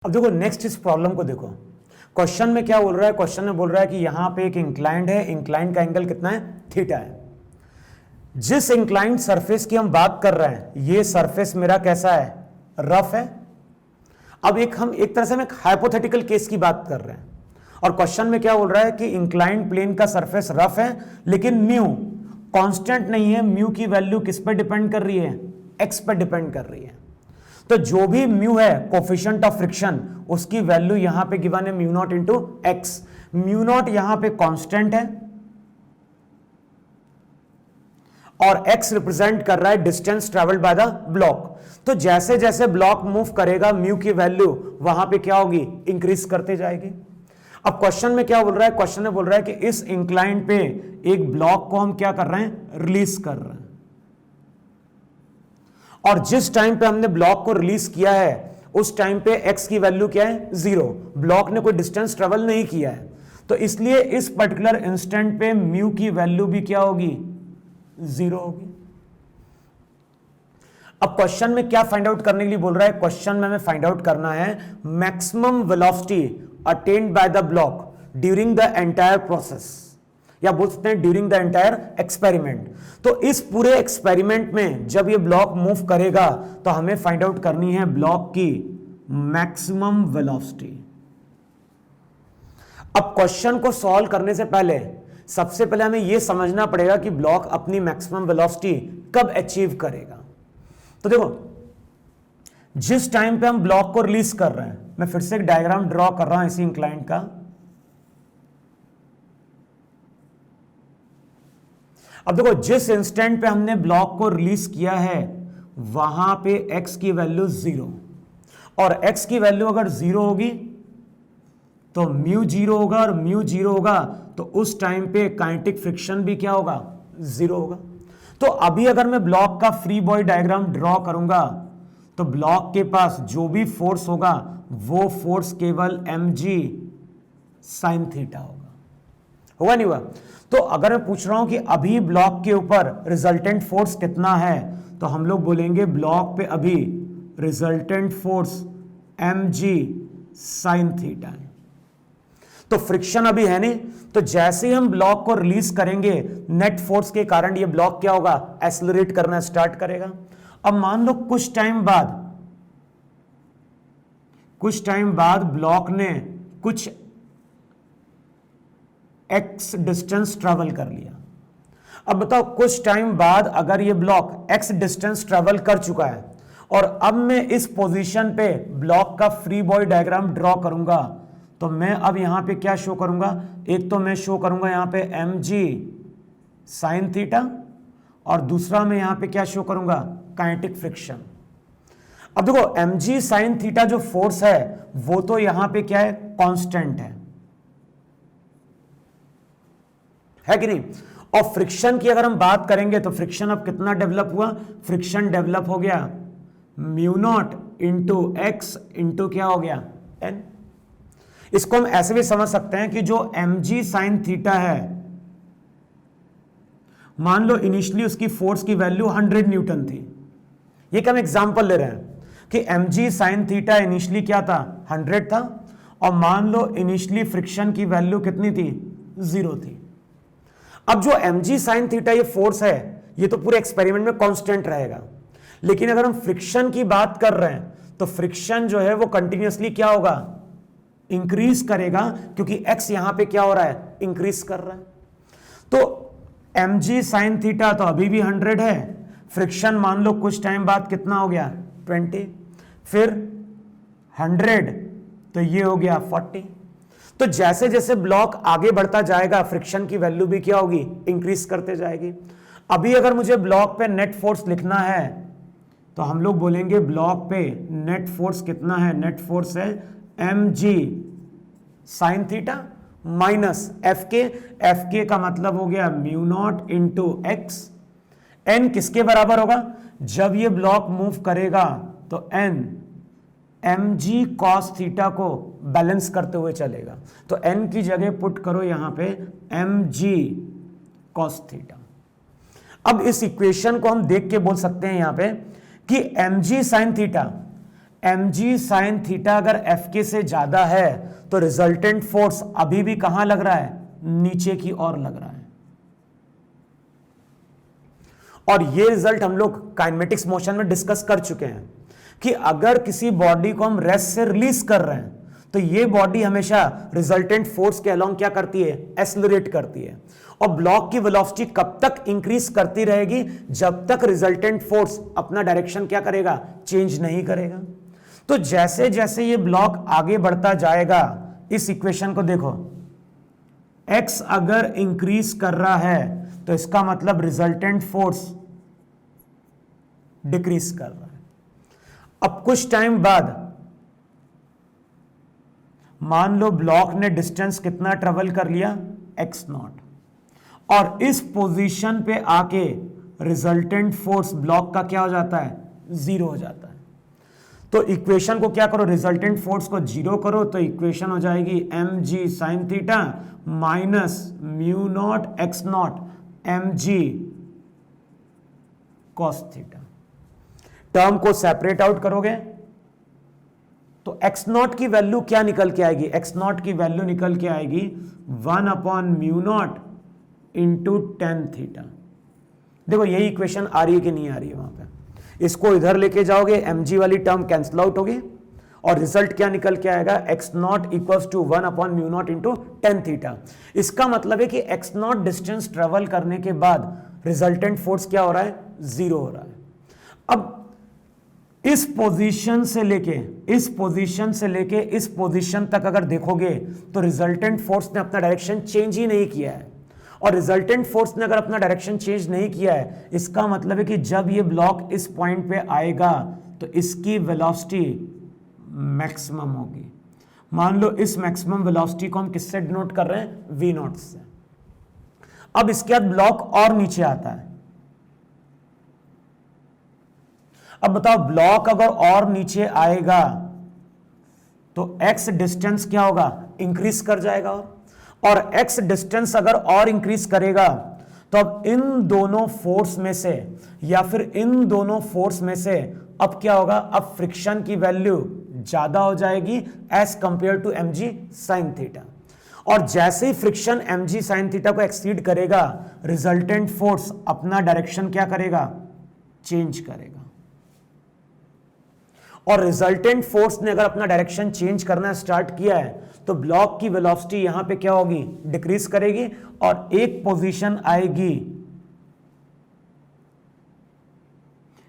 अब देखो नेक्स्ट इस प्रॉब्लम को देखो। क्वेश्चन में क्या बोल रहा है? क्वेश्चन में बोल रहा है कि यहां पे एक इंक्लाइंड है, इंक्लाइंड का एंगल कितना है? थीटा है। जिस इंक्लाइंड सरफेस की हम बात कर रहे हैं, ये सरफेस मेरा कैसा है? रफ है। अब हम एक तरह से हम एक हाइपोथेटिकल केस की बात कर रहे हैं और क्वेश्चन में क्या बोल रहा है कि इंक्लाइंड प्लेन का सरफेस रफ है, लेकिन म्यू कांस्टेंट नहीं है। म्यू की वैल्यू किस पे डिपेंड कर रही है? एक्स पे डिपेंड कर रही है। तो जो भी म्यू है कोफिशिएंट ऑफ फ्रिक्शन, उसकी वैल्यू यहां पे गिवन है mu naught into x. Mu naught यहां पे कांस्टेंट है और एक्स रिप्रेजेंट कर रहा है distance travelled by the block. तो जैसे जैसे ब्लॉक मूव करेगा म्यू की वैल्यू वहां पे क्या होगी? इंक्रीज करते जाएगी। अब क्वेश्चन में क्या बोल रहा है? क्वेश्चन में बोल रहा है कि इस इंक्लाइन पे एक ब्लॉक को हम क्या कर रहे हैं? रिलीज कर रहे हैं। और जिस टाइम पे हमने ब्लॉक को रिलीज किया है उस टाइम पे एक्स की वैल्यू क्या है? 0। ब्लॉक ने कोई डिस्टेंस ट्रेवल नहीं किया है, तो इसलिए इस पर्टिकुलर इंस्टेंट पे म्यू की वैल्यू भी क्या होगी? 0 होगी। अब क्वेश्चन में क्या फाइंड आउट करने के लिए बोल रहा है? क्वेश्चन में हमें फाइंड आउट करना है maximum velocity attend by the block during the entire process, या बोल सकते हैं ड्यूरिंग द एंटायर एक्सपेरिमेंट। तो इस पूरे एक्सपेरिमेंट में जब ये ब्लॉक मूव करेगा तो हमें फाइंड आउट करनी है ब्लॉक की मैक्सिमम वेलोसिटी। अब क्वेश्चन को सॉल्व करने से पहले सबसे पहले हमें यह समझना पड़ेगा कि ब्लॉक अपनी मैक्सिमम वेलोसिटी कब अचीव करेगा। तो देखो, जिस टाइम पे हम ब्लॉक को रिलीज कर रहे हैं, मैं फिर से एक डायग्राम ड्रॉ कर रहा हूं इसी इंक्लाइंड का। अब देखो, जिस इंस्टेंट पे हमने ब्लॉक को रिलीज किया है वहां पे x की वैल्यू 0, और x की वैल्यू अगर 0 होगी तो म्यू 0 होगा, और म्यू 0 होगा तो उस टाइम पे काइनेटिक फ्रिक्शन भी क्या होगा? 0 होगा। तो अभी अगर मैं ब्लॉक का फ्री बॉडी डायग्राम ड्रॉ करूंगा तो ब्लॉक के पास जो भी फोर्स होगा वो फोर्स केवल mg साइन थीटा होगा नहीं हुआ? तो अगर मैं पूछ रहा हूं कि अभी ब्लॉक के ऊपर रिजल्टेंट फोर्स कितना है, तो हम लोग बोलेंगे ब्लॉक पे अभी resultant force mg sine theta है। तो फ्रिक्शन अभी है नहीं, तो जैसे ही हम ब्लॉक को रिलीज करेंगे नेट फोर्स के कारण ये ब्लॉक क्या होगा? एक्सेलरेट करना स्टार्ट करेगा। अब मान लो कुछ टाइम बाद ब्लॉक ने कुछ x डिस्टेंस ट्रेवल कर लिया। अब बताओ, कुछ टाइम बाद अगर ये ब्लॉक x डिस्टेंस ट्रेवल कर चुका है और अब मैं इस पोजीशन पे ब्लॉक का फ्री बॉडी डायग्राम ड्रॉ करूंगा, तो मैं अब यहां पे क्या शो करूंगा? एक तो मैं शो करूंगा यहां पे mg साइन थीटा, और दूसरा मैं यहां पे क्या शो करूंगा? Kinetic friction. अब देखो, mg साइन थीटा जो फोर्स है वो तो यहां पे क्या है? कांस्टेंट है कि नहीं? और फ्रिक्शन की अगर हम बात करेंगे तो फ्रिक्शन अब कितना डेवलप हुआ? फ्रिक्शन डेवलप हो गया mu naught into x into क्या हो गया? एन। इसको हम ऐसे भी समझ सकते हैं कि जो mg साइन थीटा है, मान लो इनिशियली उसकी फोर्स की वैल्यू 100 न्यूटन थी। ये हम एग्जांपल ले रहे हैं कि mg साइन थीटा इनिशियली क्या था? 100 था, और मान लो इनिशियली फ्रिक्शन की वैल्यू कितनी थी? 0 थी। अब जो mg साइन थीटा ये फोर्स है, ये तो पूरे एक्सपेरिमेंट में कांस्टेंट रहेगा, लेकिन अगर हम फ्रिक्शन की बात कर रहे हैं तो फ्रिक्शन जो है वो कंटिन्यूअसली क्या होगा? इंक्रीज करेगा, क्योंकि x यहां पे क्या हो रहा है? इंक्रीज कर रहा है। तो mg साइन थीटा तो अभी भी 100 है, फ्रिक्शन मान लो कुछ टाइम बाद कितना हो गया? 20, फिर 100, तो ये हो गया 40। तो जैसे जैसे ब्लॉक आगे बढ़ता जाएगा फ्रिक्शन की वैल्यू भी क्या होगी? इंक्रीज करते जाएगी। अभी अगर मुझे ब्लॉक पे नेट फोर्स लिखना है तो हम लोग बोलेंगे ब्लॉक पे नेट फोर्स कितना है? नेट फोर्स है mg sine theta minus F के का मतलब हो गया mu naught into x. N किसके बराबर होगा? जब ये ब्लॉक मूव करेगा तो एन mg cos थीटा को बैलेंस करते हुए चलेगा। तो n की जगह पुट करो यहां पे mg cos थीटा। अब इस इक्वेशन को हम देख के बोल सकते हैं यहां पे कि mg sin theta M G sine theta अगर एफ के से ज्यादा है तो रिजल्टेंट फोर्स अभी भी कहां लग रहा है, नीचे की ओर लग रहा है। और ये रिजल्ट हम लोग काइनेमेटिक्स मोशन में डिस्कस कर चुके हैं कि अगर किसी बॉडी को हम रेस्ट से रिलीज कर रहे हैं तो ये बॉडी हमेशा रिजल्टेंट फोर्स के अलोंग क्या करती है, एक्सेलरेट करती है। और ब्लॉक की वेलोसिटी कब तक इंक्रीज करती रहेगी, जब तक रिजल्टेंट फोर्स अपना डायरेक्शन क्या करेगा, चेंज नहीं करेगा। तो जैसे जैसे ये ब्लॉक आगे बढ़ता जाएगा, इस इक्वेशन को देखो, x अगर इंक्रीज कर रहा है तो इसका मतलब रिजल्टेंट फोर्स डिक्रीज कर रहा है। अब कुछ टाइम बाद मान लो ब्लॉक ने डिस्टेंस कितना ट्रेवल कर लिया, x0, और इस पोजीशन पे आके रिजल्टेंट फोर्स ब्लॉक का क्या हो जाता है, जीरो हो जाता है। तो इक्वेशन को क्या करो, रिजल्टेंट फोर्स को जीरो करो, तो इक्वेशन हो जाएगी M G sine theta minus mu naught x naught M G cos theta. Term को सेपरेट आउट करोगे तो एक्स नॉट की वैल्यू क्या निकल के आएगी, एक्स नॉट की वैल्यू निकल के आएगी 1 mu naught into tan theta. देखो यही इक्वेशन आ रही है कि नहीं आ रही है, वहां पे इसको इधर लेके जाओगे, mg वाली टर्म कैंसिल आउट होगी और रिजल्ट क्या निकल के आएगा, x naught equals to 1 mu naught into tan theta. इसका मतलब है कि x नॉट डिस्टेंस ट्रेवल करने के बाद रिजल्टेंट फोर्स क्या हो रहा है, जीरो हो रहा है। अब इस पोजीशन से लेके इस पोजीशन तक अगर देखोगे तो रिजल्टेंट फोर्स ने अपना डायरेक्शन चेंज ही नहीं किया है। और रिजल्टेंट फोर्स ने अगर अपना डायरेक्शन चेंज नहीं किया है, इसका मतलब है कि जब ये ब्लॉक इस पॉइंट पे आएगा तो इसकी वेलोसिटी मैक्सिमम होगी। मान लो इस मैक्सिमम वेलोसिटी को हम किससे डिनोट कर रहे हैं, वी नॉट से। अब इसके बाद ब्लॉक और नीचे आता है। अब बताओ ब्लॉक अगर और नीचे आएगा तो x डिस्टेंस क्या होगा, इंक्रीज कर जाएगा। और x डिस्टेंस अगर और इंक्रीज करेगा तो अब इन दोनों फोर्स में से या फिर इन दोनों फोर्स में से अब क्या होगा, अब फ्रिक्शन की वैल्यू ज्यादा हो जाएगी as compare to mg sin theta. और जैसे ही फ्रिक्शन mg sin थीटा को एक्सीड करेगा, रिजल्टेंट फोर्स अपना डायरेक्शन क्या करेगा, चेंज करेगा। और रिजल्टेंट फोर्स ने अगर अपना डायरेक्शन चेंज करना स्टार्ट किया है तो ब्लॉक की वेलोसिटी यहां पे क्या होगी, डिक्रीज करेगी और एक पोजीशन आएगी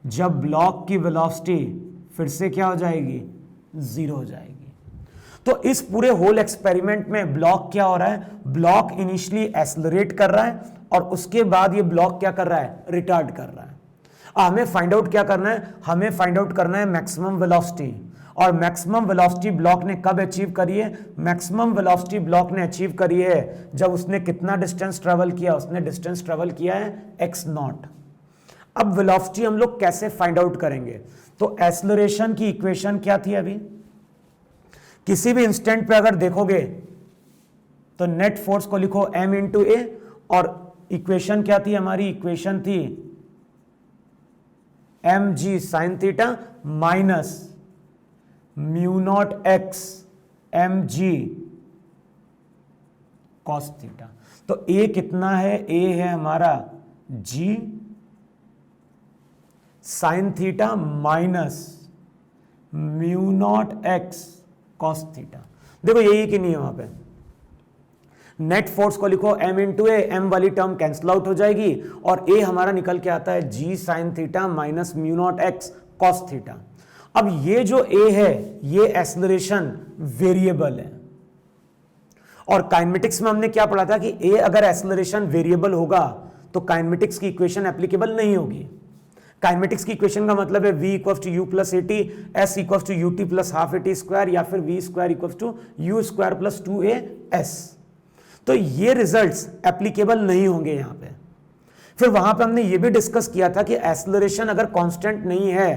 जब ब्लॉक की वेलोसिटी फिर से क्या हो जाएगी, जीरो हो जाएगी। तो इस पूरे होल एक्सपेरिमेंट में ब्लॉक क्या हो रहा है, ब्लॉक इनिशियली एक्सेलरेट कर रहा है और उसके बाद ये ब्लॉक क्या कर रहा है, रिटार्ड कर रहा है। हमें फाइंड आउट क्या करना है, हमें फाइंड आउट करना है मैक्सिमम वेलोसिटी। और मैक्सिमम वेलोसिटी ब्लॉक ने कब अचीव करी है, मैक्सिमम वेलोसिटी ब्लॉक ने अचीव करी है जब उसने कितना डिस्टेंस ट्रेवल किया, उसने डिस्टेंस ट्रेवल किया है x नॉट। अब वेलोसिटी हम लोग कैसे फाइंड आउट करेंगे, तो एक्सेलरेशन की इक्वेशन क्या थी, अभी किसी भी इंस्टेंट पे अगर देखोगे तो नेट फोर्स को लिखो m इंटू ए, और इक्वेशन क्या थी हमारी, इक्वेशन थी mg sine theta minus mu naught x mg cos theta. तो a कितना है, a है हमारा g sine theta minus mu naught x cos theta. देखो यही कि नहीं है, वहां पे नेट फोर्स को लिखो m इंटू ए, m वाली टर्म कैंसिल आउट हो जाएगी और a हमारा निकल के आता है g sine theta minus mu naught x cos theta. अब ये जो a है ये एक्सेलरेशन वेरिएबल है और काइनेमेटिक्स में हमने क्या पढ़ा था कि a अगर एक्सेलरेशन वेरिएबल होगा तो काइनेमेटिक्स की इक्वेशन एप्लीकेबल नहीं होगी। काइनेमेटिक्स की इक्वेशन का मतलब है v equals to u plus a t, s equals to u t plus half a t square या फिर v square equals to u square plus 2as। तो ये रिजल्ट्स एप्लीकेबल नहीं होंगे यहां पे। फिर वहां पे हमने ये भी डिस्कस किया था कि एक्सेलरेशन अगर कांस्टेंट नहीं है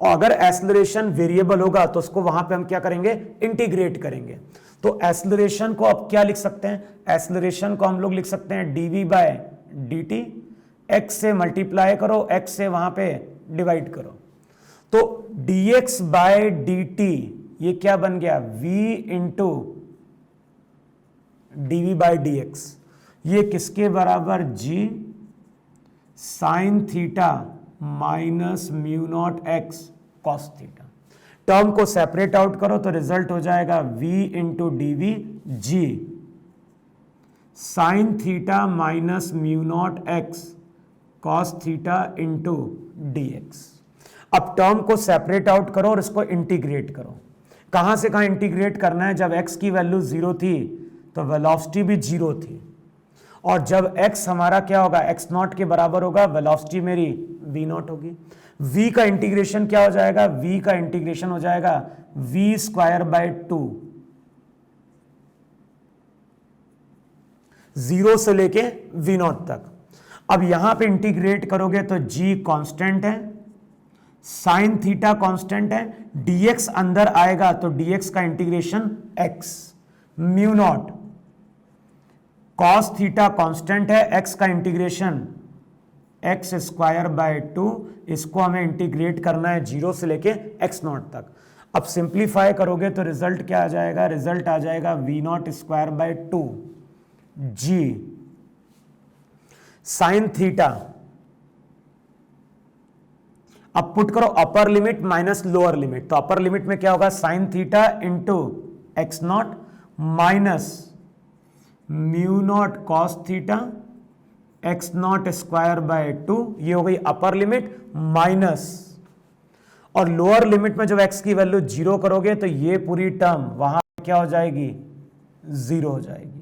और अगर एक्सेलरेशन वेरिएबल होगा तो उसको वहां पे हम क्या करेंगे, इंटीग्रेट करेंगे। तो एक्सेलरेशन को अब क्या लिख सकते हैं, एक्सेलरेशन को हम लोग लिख सकते हैं dv बाय dt, x से मल्टीप्लाई करो, x से वहां पे डिवाइड करो। तो dx बाय dt ये क्या बन गया, v into dv by dx, ये किसके बराबर, g sine theta minus mu naught x cos theta. Term को सेपरेट आउट करो तो रिजल्ट हो जाएगा v into dv g sine theta minus mu naught x cos theta into dx। अब term को सेपरेट आउट करो और इसको इंटीग्रेट करो। कहां से कहां इंटीग्रेट करना है, जब x की वैल्यू 0 थी तो वेलोसिटी भी 0 थी, और जब x हमारा क्या होगा, x नॉट के बराबर होगा, वेलोसिटी मेरी v नॉट होगी। v का इंटीग्रेशन क्या हो जाएगा, v का इंटीग्रेशन हो जाएगा v स्क्वायर बाय 2, 0 से लेके v नॉट तक। अब यहां पे इंटीग्रेट करोगे तो g कांस्टेंट है, साइन थीटा कांस्टेंट है, dx अंदर आएगा तो dx का integration x, mu naught cos theta constant है, x का इंटीग्रेशन x स्क्वायर बाय 2, इसको हमें इंटीग्रेट करना है 0 से लेके x नॉट तक। अब सिंप्लीफाई करोगे तो रिजल्ट क्या आ जाएगा, रिजल्ट आ जाएगा v naught square by 2 g sine theta. अब पुट करो upper limit minus lower limit, तो अपर लिमिट में क्या होगा, sine theta into x not minus mu naught cos theta x not square by 2, ये हो गई अपर लिमिट माइनस, और लोअर लिमिट में जब x की वैल्यू 0 करोगे तो ये पूरी टर्म वहां क्या हो जाएगी, 0 हो जाएगी।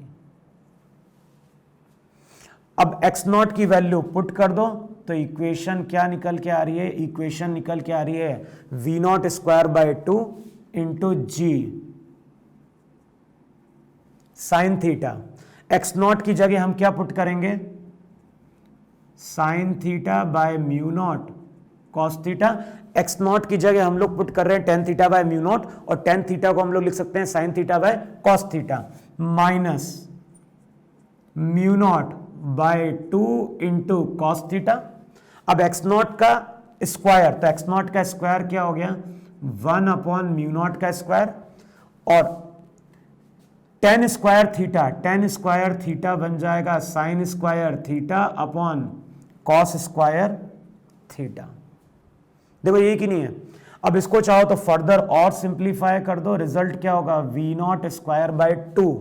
अब x नॉट की वैल्यू पुट कर दो तो इक्वेशन क्या निकल के आ रही है, इक्वेशन निकल के आ रही है v naught square by 2 into g sine theta. x naught की जगह हम क्या पुट करेंगे, sine theta by mu naught cos theta. x naught की जगह हम लोग पुट कर रहे हैं tan theta by mu naught, और टेन थीटा को हम लोग लिख सकते हैं sine theta by cos theta, minus mu naught by 2 into cos theta. अब x नॉट का स्क्वायर, तो x नॉट का स्क्वायर क्या हो गया, 1 अपॉन म्यू नॉट का स्क्वायर, और टेन स्क्वायर थीटा बन जाएगा sign square theta upon cos square theta. देखो ये कि नहीं है। अब इसको चाहो तो फर्दर और सिंप्लीफाई कर दो, रिजल्ट क्या होगा, v नॉट स्क्वायर बाय 2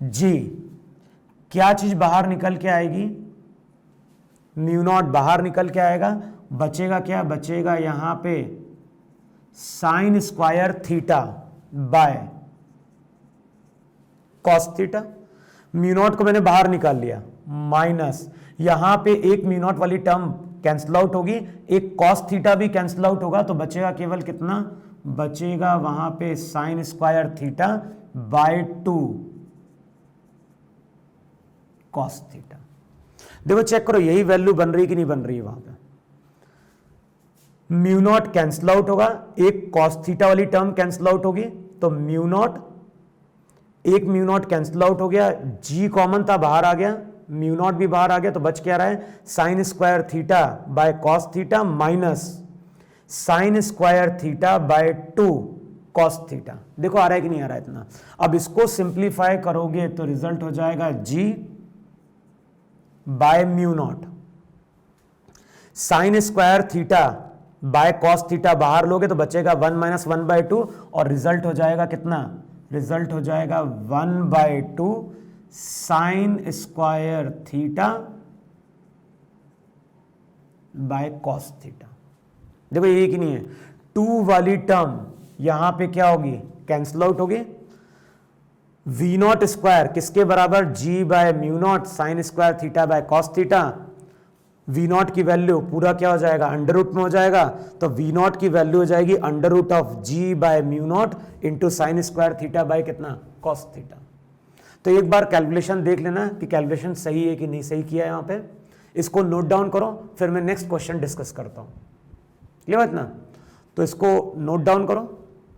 जी, क्या चीज बाहर निकल के आएगी, म्यू नॉट बाहर निकल के आएगा, बचेगा क्या, बचेगा यहां पे sign square theta by cos theta. Mu naught को मैंने बाहर निकाल लिया, माइनस यहां पे एक म्यू नॉट वाली टर्म कैंसिल आउट होगी, एक कॉस थीटा भी कैंसिल आउट होगा, तो बचेगा केवल कितना, बचेगा वहां पे sign square theta bye 2 cos theta. देखो चेक करो यही वैल्यू बन रही कि नहीं बन रही है, वहां पे म्यू नॉट कैंसिल आउट होगा, एक कॉस थीटा वाली टर्म कैंसिल आउट होगी, तो म्यू नॉट, एक म्यू नॉट कैंसिल आउट हो गया, जी कॉमन था बाहर आ गया, म्यू नॉट भी बाहर आ गया, तो बच क्या रहा है, sign square theta by cos theta minus sign square theta bye 2 cos theta. देखो आ रहा है कि नहीं आ रहा है इतना। अब इसको सिंप्लीफाई करोगे तो रिजल्ट हो जाएगा g by mu not, sine square theta by cos theta बाहर लोगे तो बचेगा 1 माइनस 1 बाय 2, और रिजल्ट हो जाएगा कितना, रिजल्ट हो जाएगा 1 by 2 sine square theta by cos theta. देखो ये कि नहीं है, 2 वाली टर्म यहां पे क्या होगी, कैंसिल आउट होगी, v नॉट स्क्वायर किसके बराबर, g by mu not sine square theta by cos theta. v not की वैल्यू पूरा क्या हो जाएगा, अंडर रूट में हो जाएगा, तो v नॉट की वैल्यू हो जाएगी under root of g by mu naught into sine square theta by कितना, कॉस थीटा। तो एक बार कैलकुलेशन देख लेना कि कैलकुलेशन सही है कि नहीं सही किया है यहाँ पे, इसको नोट डाउन करो, फिर मैं नेक्स्ट क्वेश्चन डिस्कस करता हूँ, क्लियर बात ना। तो इसको नोट डाउन करो।